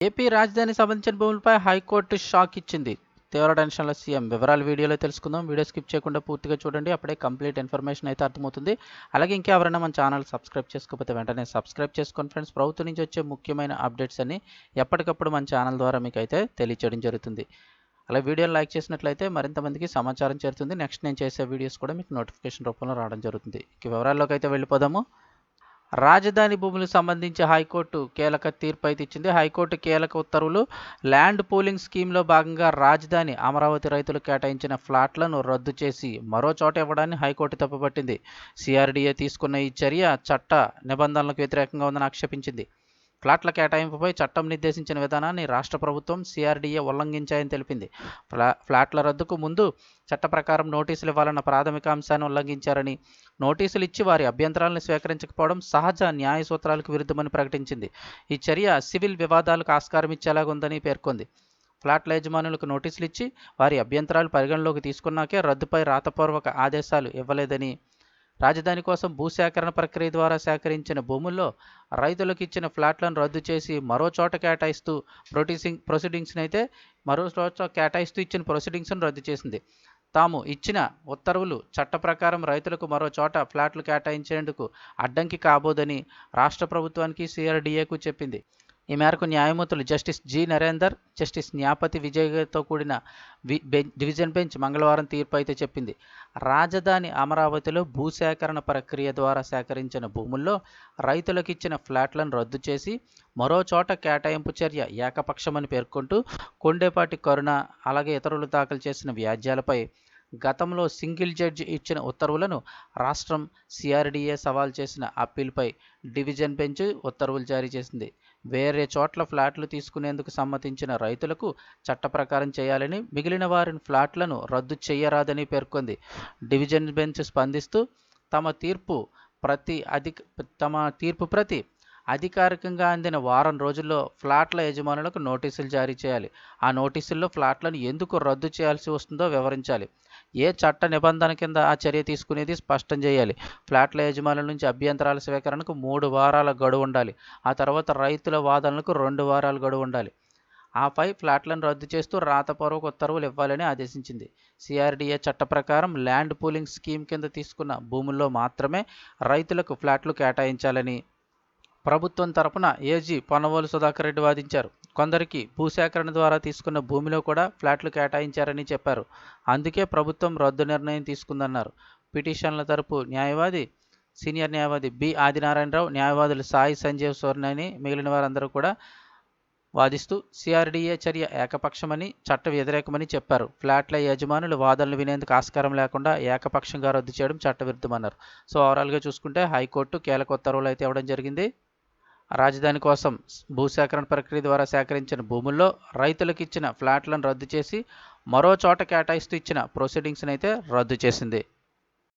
AP రాజధానికి సంబంధించిన భూములపై హైకోర్టు షాక్ ఇచ్చింది. తీవ్ర టెన్షన్లో సీఎం. వివరాలు వీడియోలో తెలుసుకుందాం. వీడియో స్కిప్ చేయకుండా పూర్తిగా చూడండి. అప్పుడే కంప్లీట్ ఇన్ఫర్మేషన్ అయితే అర్థమవుతుంది. అలాగే ఇంకెవరైనా మన ఛానల్ సబ్స్క్రైబ్ చేసుకోకపోతే వెంటనే సబ్స్క్రైబ్ చేసుకోండి ఫ్రెండ్స్. ప్రభుత్వం నుంచి వచ్చే ముఖ్యమైన అప్డేట్స్ అన్ని ఎప్పటికప్పుడు మన ఛానల్ ద్వారా మీకు అయితే తెలియచేయడం జరుగుతుంది. అలా వీడియోని లైక్ చేసినట్లయితే మరింత మందికి సమాచారం చేరుతుంది. నెక్స్ట్ నేను చేసే వీడియోస్ కూడా మీకు నోటిఫికేషన్ రూపంలో రావడం జరుగుతుంది. ఇక వివరాల్లోకి అయితే వెళ్ళిపోదాము. రాజధాని భూములకు సంబంధించి హైకోర్టు కీలక తీర్పు అయితే ఇచ్చింది. హైకోర్టు కీలక ఉత్తర్వులు. ల్యాండ్ పూలింగ్ స్కీమ్లో భాగంగా రాజధాని అమరావతి రైతులకు కేటాయించిన ఫ్లాట్లను రద్దు చేసి మరో చోట ఇవ్వడాన్ని హైకోర్టు తప్పుపట్టింది. సిఆర్డీఏ తీసుకున్న ఈ చర్య చట్ట నిబంధనలకు వ్యతిరేకంగా ఉందని ఆక్షేపించింది. ఫ్లాట్ల కేటాయింపుపై చట్టం నిర్దేశించిన విధానాన్ని రాష్ట్ర ప్రభుత్వం సిఆర్డీఏ ఉల్లంఘించాయని తెలిపింది. ఫ్లాట్ల రద్దుకు ముందు చట్ట ప్రకారం నోటీసులు ఇవ్వాలన్న ప్రాథమిక అంశాన్ని ఉల్లంఘించారని, నోటీసులు ఇచ్చి వారి అభ్యంతరాలను స్వీకరించకపోవడం సహజ న్యాయ సూత్రాలకు విరుద్ధమని ప్రకటించింది. ఈ చర్య సివిల్ వివాదాలకు ఆస్కారం ఇచ్చేలాగుందని పేర్కొంది. ఫ్లాట్ల యజమానులకు నోటీసులు ఇచ్చి వారి అభ్యంతరాలు పరిగణలోకి తీసుకున్నాకే రద్దుపై రాతపూర్వక ఆదేశాలు ఇవ్వలేదని, రాజధాని కోసం భూసేకరణ ప్రక్రియ ద్వారా సేకరించిన భూముల్లో రైతులకు ఇచ్చిన ఫ్లాట్లను రద్దు చేసి మరో చోట కేటాయిస్తూ ఇచ్చిన ప్రొసీడింగ్స్ను రద్దు చేసింది. తాము ఇచ్చిన ఉత్తర్వులు చట్ట ప్రకారం రైతులకు మరో చోట ఫ్లాట్లు కేటాయించేందుకు అడ్డంకి కాబోదని రాష్ట్ర ప్రభుత్వానికి సిఆర్డీఏకు చెప్పింది. ఈ మేరకు న్యాయమూర్తులు జస్టిస్ జి నరేందర్, జస్టిస్ న్యాపతి విజయ్తో కూడిన డివిజన్ బెంచ్ మంగళవారం తీర్పు అయితే చెప్పింది. రాజధాని అమరావతిలో భూసేకరణ ప్రక్రియ ద్వారా సేకరించిన భూముల్లో రైతులకు ఇచ్చిన ఫ్లాట్లను రద్దు చేసి మరో చోట కేటాయింపు చర్య ఏకపక్షమని పేర్కొంటూ కొండేపాటి కరుణ, అలాగే ఇతరులు దాఖలు చేసిన వ్యాజ్యాలపై గతంలో సింగిల్ జడ్జి ఇచ్చిన ఉత్తర్వులను రాష్ట్రం సిఆర్డీఏ సవాల్ చేసిన అప్పీల్పై డివిజన్ బెంచ్ ఉత్తర్వులు జారీ చేసింది. వేరే చోట్ల ఫ్లాట్లు తీసుకునేందుకు సమ్మతించిన రైతులకు చట్ట ప్రకారం చేయాలని, మిగిలిన వారిని ఫ్లాట్లను రద్దు చేయరాదని పేర్కొంది. డివిజన్ బెంచ్ స్పందిస్తూ తమ తీర్పు ప్రతి అధికారికంగా అందిన వారం రోజుల్లో ఫ్లాట్ల యజమానులకు నోటీసులు జారీ చేయాలి. ఆ నోటీసుల్లో ఫ్లాట్లను ఎందుకు రద్దు చేయాల్సి వస్తుందో వివరించాలి. ఏ చట్ట నిబంధన కింద ఆ చర్య తీసుకునేది స్పష్టం చేయాలి. ఫ్లాట్ల యజమానుల నుంచి అభ్యంతరాల స్వీకరణకు 3 వారాల గడువు ఉండాలి. ఆ తర్వాత రైతుల వాదనలకు 2 వారాల గడువు ఉండాలి. ఆపై ఫ్లాట్లను రద్దు చేస్తూ రాతపూర్వక ఉత్తర్వులు ఇవ్వాలని ఆదేశించింది. సిఆర్డీఏ చట్ట ప్రకారం ల్యాండ్ పూలింగ్ స్కీమ్ కింద తీసుకున్న భూముల్లో మాత్రమే రైతులకు ఫ్లాట్లు కేటాయించాలని ప్రభుత్వం తరపున ఏజీ పొన్నవోలు సుధాకర్ రెడ్డి వాదించారు. కొందరికి భూసేకరణ ద్వారా తీసుకున్న భూమిలో కూడా ఫ్లాట్లు కేటాయించారని చెప్పారు. అందుకే ప్రభుత్వం రద్దు నిర్ణయం తీసుకుందన్నారు. పిటిషన్ల తరపు న్యాయవాది సీనియర్ న్యాయవాది బి ఆదినారాయణరావు, న్యాయవాదులు సాయి సంజీవ్ సోర్నేని, మిగిలిన వారందరూ కూడా వాదిస్తూ సిఆర్డీఏ చర్య ఏకపక్షమని, చట్ట వ్యతిరేకమని చెప్పారు. ఫ్లాట్ల యజమానులు వాదనలు వినేందుకు ఆస్కారం లేకుండా ఏకపక్షంగా రద్దు చేయడం చట్టవిరుద్ధమన్నారు. సో ఓవరాల్గా చూసుకుంటే హైకోర్టు కీలక ఉత్తర్వులు అయితే ఇవ్వడం జరిగింది. రాజధాని కోసం భూసేకరణ ప్రక్రియ ద్వారా సేకరించిన భూముల్లో రైతులకు ఇచ్చిన ఫ్లాట్లను రద్దు చేసి మరో చోట కేటాయిస్తూ ఇచ్చిన ప్రొసీడింగ్స్ని అయితే రద్దు చేసింది.